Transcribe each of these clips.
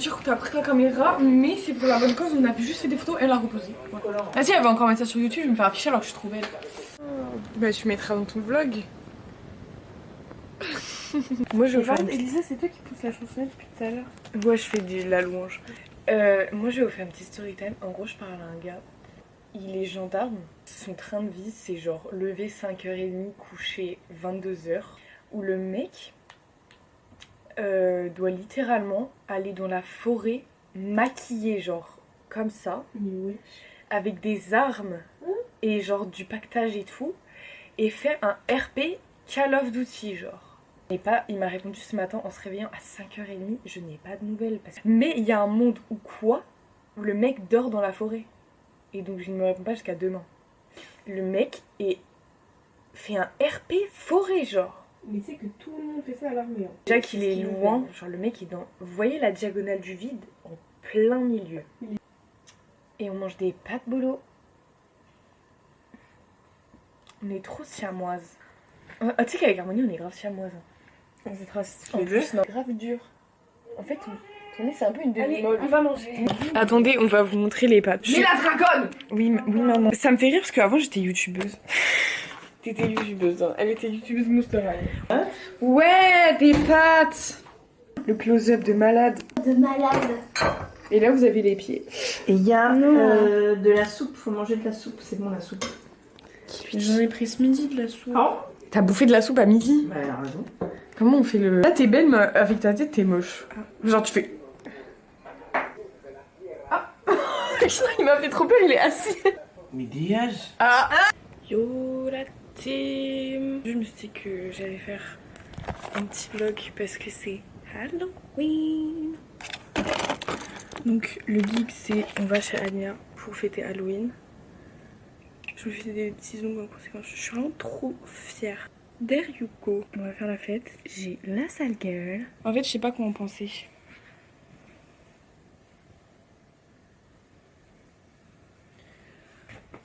voiture que t'as pris la caméra, mais c'est pour la bonne cause, on a juste fait des photos et elle a reposé. Vas-y, elle va encore mettre ça sur YouTube, je vais me faire afficher alors que je suis trop belle. Bah, tu mettras dans ton vlog. Moi, je vais faire. Elisa, c'est toi qui pousse la chansonnette depuis tout à l'heure. Ouais, je fais de la louange. Moi, je vais vous faire un petit story time. En gros, je parle à un gars. Il est gendarme. Son train de vie, c'est genre lever 5h30, coucher 22h. Où le mec doit littéralement aller dans la forêt maquillé, genre comme ça, avec des armes et genre du pactage et tout, et faire un RP Call of Duty, genre. Et pas, il m'a répondu ce matin en se réveillant à 5h30, je n'ai pas de nouvelles. Mais il y a un monde où quoi, où le mec dort dans la forêt. Et donc je ne me réponds pas jusqu'à demain. Le mec fait un RP forêt, genre. Mais tu sais que tout le monde fait ça à l'armée. Hein. Déjà qu'il est loin, genre le mec est dans... Vous voyez la diagonale du vide en plein milieu. Et on mange des pâtes bolo. On est trop siamoises. Ah, tu sais qu'avec Harmonie on est grave siamoises. C'est trop grave dur. En fait, ton nez c'est un peu une demi-molle. On va manger. Attendez, on va vous montrer les pâtes. Mais la dragonne. Oui, maman. Ça me fait rire parce qu'avant j'étais youtubeuse. T'étais youtubeuse, hein. Elle était youtubeuse Monster High. Hein? Ouais, des pâtes. Le close-up de malade. Et là vous avez les pieds. Et il y a de la soupe, faut manger de la soupe, c'est bon la soupe. J'en ai pris ce midi de la soupe. Oh. T'as bouffé de la soupe à midi? Bah elle a raison. Comment on fait le... Là t'es belle mais avec ta tête t'es moche. Genre tu fais... Ah. Il m'a fait trop peur, il est assis. Mais dégage. Ah. Yo la team. Je me suis dit que j'allais faire un petit vlog parce que c'est Halloween. Donc le geek c'est on va chez Anya pour fêter Halloween. Je me fais des petits zooms en conséquence. Je suis vraiment trop fière. There you go. On va faire la fête. J'ai la sale gueule. En fait je sais pas comment penser.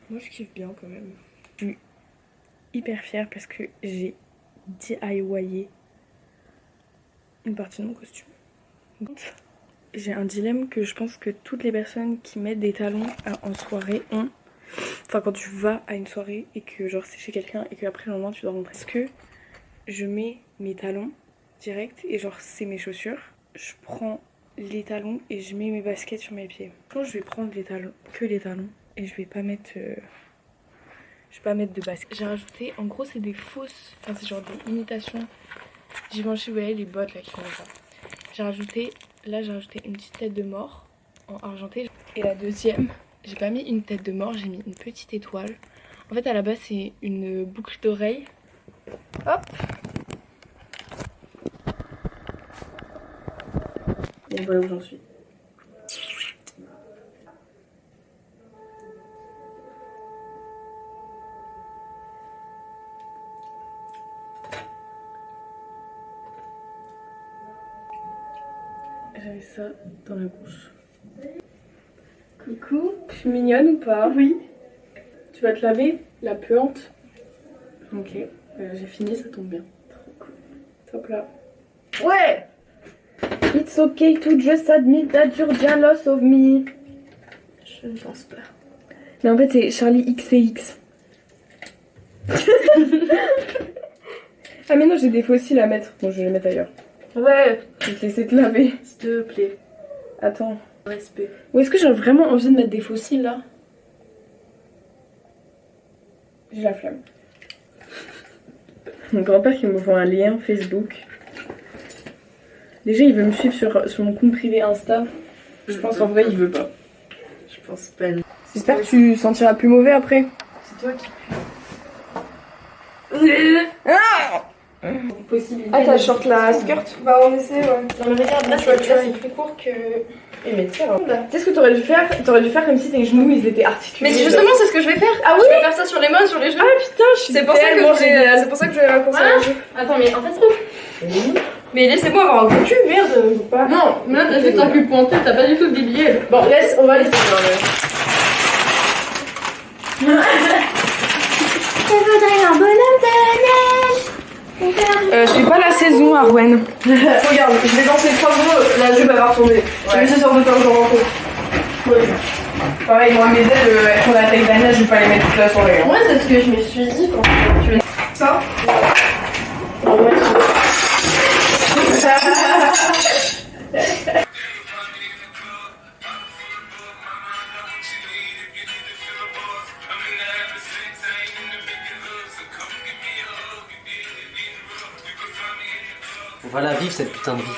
Moi je kiffe bien quand même. Je suis hyper fière parce que j'ai DIYé une partie de mon costume. J'ai un dilemme que je pense que toutes les personnes qui mettent des talons en soirée ont. Enfin quand tu vas à une soirée et que genre c'est chez quelqu'un et qu'après le lendemain tu dois rentrer. Est-ce que je mets mes talons direct et genre c'est mes chaussures. Je prends les talons et je mets mes baskets sur mes pieds. Je pense que je vais prendre les talons, que les talons. Et je vais pas mettre de baskets. J'ai rajouté, en gros c'est des fausses, enfin c'est genre des imitations Givenchy, vous voyez les bottes là qui font ça. J'ai rajouté une petite tête de mort en argenté. Et la deuxième, j'ai pas mis une tête de mort, j'ai mis une petite étoile. En fait à la base c'est une boucle d'oreille. Hop. Et voilà où j'en suis. J'avais ça dans la bouche. Coucou. Je suis mignonne ou pas? Oui. Tu vas te laver la puante? Ok, j'ai fini, ça tombe bien. Trop cool. Top là. Ouais. It's okay to just admit that you're jealous of me. Je ne pense pas. Mais en fait c'est Charlie XCX. Ah mais non j'ai des fossiles à mettre. Bon je vais les mettre ailleurs. Ouais, Je vais te laisser te laver. s'il te plaît. Attends. Respect. Ou est-ce que j'ai vraiment envie de mettre des fossiles là? J'ai la flemme. Mon grand-père qui me voit un lien Facebook. Déjà il veut me suivre sur mon compte privé Insta. Je pense qu'en vrai il veut pas. Je pense pas. J'espère que tu sentiras plus mauvais après. C'est toi qui Possibilité. Ah, t'as short la skirt? Bah on essaie ouais. Non mais regarde, là c'est plus court que... Et mais tiens, tu sais ce que t'aurais dû faire? T'aurais dû faire comme si tes genoux ils étaient articulés. Mais justement c'est ce que je vais faire. Ah oui? Je vais faire ça sur les mains, sur les genoux. Ah putain, je suis C'est pour ça que tellement géniale. c'est pour ça que je vais raccourcir les jeux. Attends mais en fait... Mais laissez-moi avoir un coup de cul, merde. Pas. Non, mais là t'as juste un cul pointu, t'as pas du tout de billets. Bon, on va laisser. C'est pas la saison, Arwen. Regarde, je vais danser 3 secondes, la jupe elle va retomber. J'ai mis ça sur 2 temps de rencontre. Ouais. Pareil, moi mes ailes, elles font la taille d'Anna, je vais pas les mettre toute la soirée. Hein. Ouais, c'est ce que je me suis dit quand tu veux. Ça On va la vivre cette putain de vie.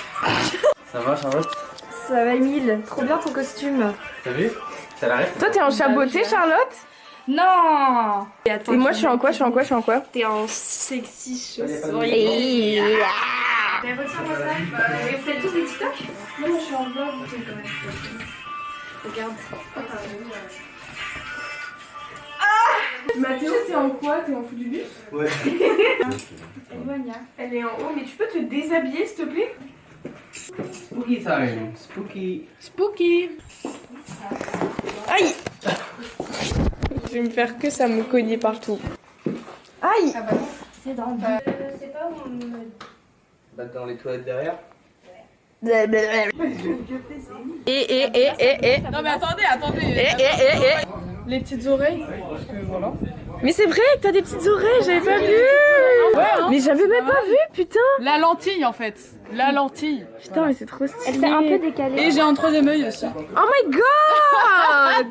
Ça va Charlotte? Ça va Emile, trop bien ton costume. T'as vu? Ça l'arrête? Toi, t'es en chaboté, Charlotte? Non. Et moi, je suis en quoi? Je suis en quoi? Je suis en quoi? T'es en sexy chaussures. Et... Mais retiens-moi ça. Et vous faites tous des TikTok? Non, moi je suis en vlog. Regarde. Mathéo, c'est en quoi? T'es en fou du bus? Ouais. Elle est en haut, mais tu peux te déshabiller s'il te plaît? Spooky time. Spooky. Spooky. Aïe. Je vais me faire que ça me cogner partout. Aïe. Ah bah non, c'est dans le... c'est pas où on me... Bah dans les toilettes derrière. Et. Non mais attendez. Les petites oreilles. Parce que voilà. Mais c'est vrai que t'as des petites oreilles, j'avais pas vu. Mais j'avais même pas vu, putain. La lentille en fait. La lentille. Putain, mais c'est trop stylé. Elle s'est un peu décalée. Et j'ai un troisième œil aussi. Oh my god.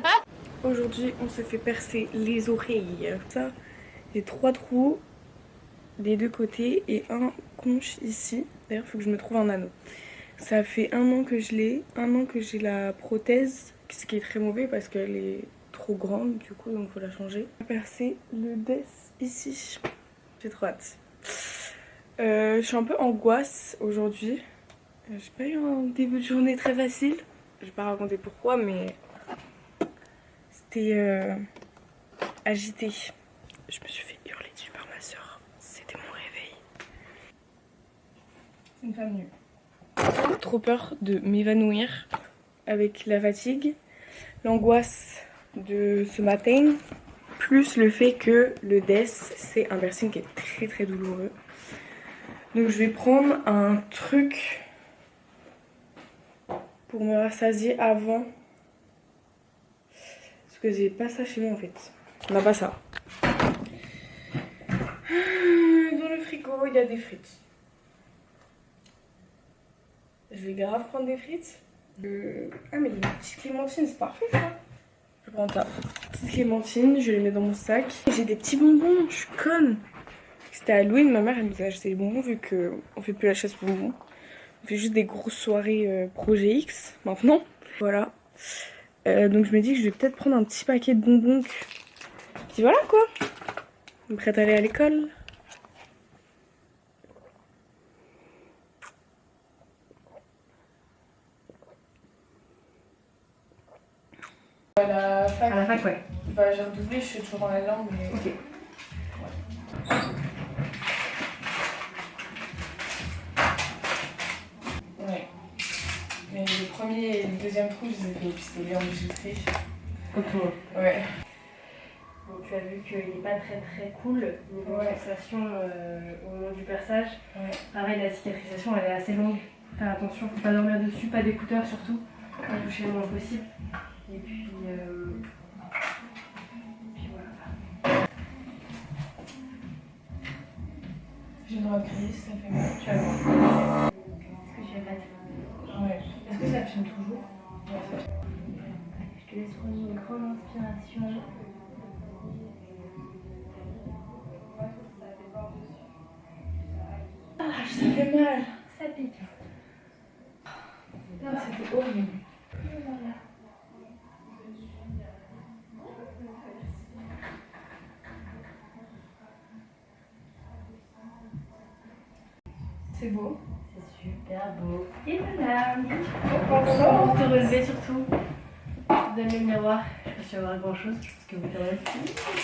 Aujourd'hui, on se fait percer les oreilles. Ça, j'ai 3 trous des 2 côtés et un conche ici. D'ailleurs, il faut que je me trouve un anneau. Ça fait 1 an que je l'ai, 1 an que j'ai la prothèse, ce qui est très mauvais parce qu'elle est trop grande du coup, donc faut la changer. Percer le des ici. J'ai trop hâte. Je suis un peu angoisse aujourd'hui. J'ai pas eu un début de journée très facile. Je vais pas raconter pourquoi, mais c'était agité. Je me suis fait hurler dessus par ma soeur. C'était mon réveil. C'est une femme nue. Trop peur de m'évanouir avec la fatigue, l'angoisse de ce matin, plus le fait que le DES, c'est un piercing qui est très très douloureux. Donc je vais prendre un truc pour me rassasier avant. Parce que j'ai pas ça chez moi en fait. On n'a pas ça. Dans le frigo, il y a des frites. Je vais grave prendre des frites. Ah mais il y a une petite clémentine, c'est parfait ça. Je vais prendre ça. Petite clémentine, je les mets dans mon sac. J'ai des petits bonbons, je suis conne. C'était Halloween, ma mère elle nous a acheté des bonbons vu qu'on fait plus la chasse aux bonbons. On fait juste des grosses soirées Projet X maintenant. Voilà. Donc je me dis que je vais peut-être prendre un petit paquet de bonbons. Puis voilà quoi. Prête à aller à l'école. À la fac. À la fac, ouais. Bah, j'ai redoublé, je suis toujours en la langue, mais. Ok. Ouais. Mais le premier et le deuxième trou, je les ai fait, puis c'était enregistré. Ok. Ouais. Donc tu as vu qu'il n'est pas très très cool niveau sensation au moment du perçage. Ouais. Pareil, la cicatrisation elle est assez longue. Faire attention, faut pas dormir dessus, pas d'écouteurs surtout. Pas toucher le moins possible. Et puis voilà. J'ai le droit de crier si ça fait mal. Tu vas voir. Est-ce que tu as pas Ouais. Est-ce que ça filme toujours? Ouais, ça filme. Je te laisse prendre une grande inspiration. Ah, ça fait mal. Ça pique. Putain, c'était horrible. C'est beau. C'est super beau. Et voilà. Bonsoir. Pour te relever surtout. Donne le miroir. Je pense qu'il y aura grand chose. Je pense que vous t'aurez.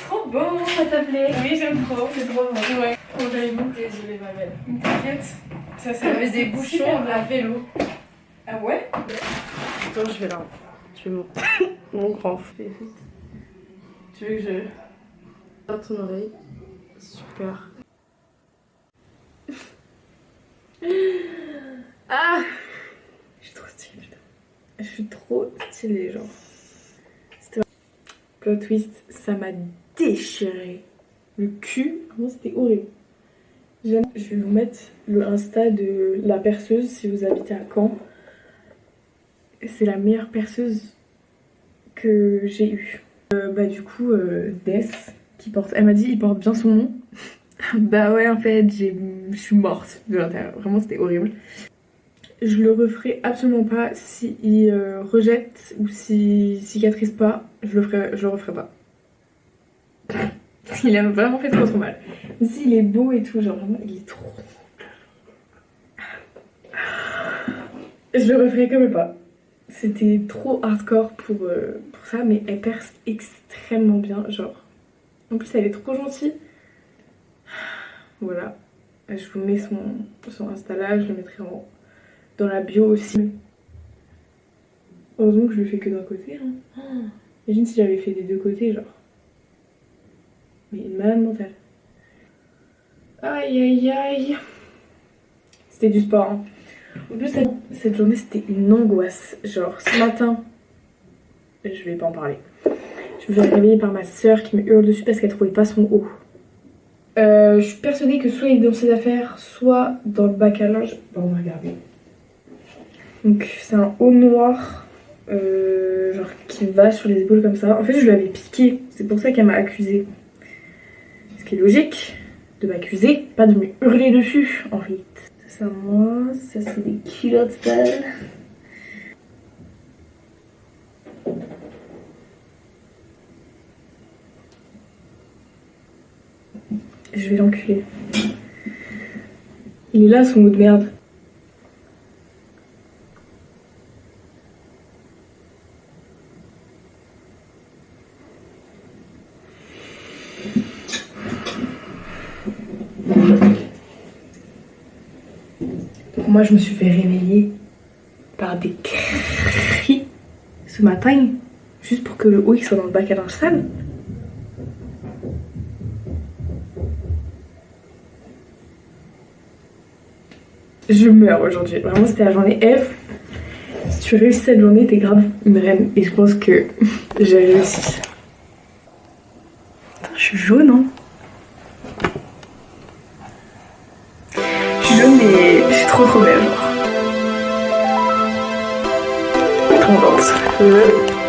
Trop beau. Ça t'a plu? Oui, j'aime trop. C'est trop beau. Ouais. Comment allez-vous? Désolée ma belle. T'inquiète. Ça J'avais des bouchons à vélo. Ah ouais? Attends, je vais là. Je vais mon grand. Tu veux que je. Dans ton oreille. Super. Ah! Je suis trop stylée, putain. Je suis trop stylée, genre. C'était plot twist, ça m'a déchiré. Le cul, vraiment c'était horrible. Je vais vous mettre le Insta de la perceuse si vous habitez à Caen. C'est la meilleure perceuse que j'ai eue. Du coup, Death, qui porte... Elle m'a dit, il porte bien son nom. Bah ouais, en fait, je suis morte de l'intérieur. Vraiment, c'était horrible. Je le referai absolument pas s'il rejette ou s'il cicatrise pas. Je le referai pas. Il a vraiment fait trop mal. Mais s'il est beau et tout, genre vraiment, il est trop... Je le referai quand même pas. C'était trop hardcore pour ça, mais elle perce extrêmement bien, genre. En plus, elle est trop gentille. Voilà. Je vous mets son Insta là, je le mettrai dans la bio aussi. Heureusement que je le fais que d'un côté. Hein. Oh, imagine si j'avais fait des deux côtés, genre. Mais une malade mentale. Aïe aïe aïe. C'était du sport. Hein. En plus, cette journée, c'était une angoisse. Genre, ce matin, je vais pas en parler. Je me suis réveillée par ma soeur qui me hurle dessus parce qu'elle trouvait pas son haut. Je suis persuadée que soit il est dans ses affaires, soit dans le bac à linge. Bon, on va regarder. Donc, c'est un haut noir, genre qui va sur les épaules comme ça. En fait, je lui avais piqué. C'est pour ça qu'elle m'a accusée. Ce qui est logique de m'accuser, pas de me hurler dessus, en fait. Ça, moi, ça, c'est des culottes sales. Je vais l'enculer. Il est là, son mot de merde. Donc moi, je me suis fait réveiller par des cris ce matin, juste pour que le haut il soit dans le bac à linge sale. Je meurs aujourd'hui. Vraiment, c'était la journée F. Si tu réussis cette journée, t'es grave une reine. Et je pense que j'ai réussi. Putain, je suis jaune, hein. Je suis jaune, mais je suis trop belle, genre. Trop contente.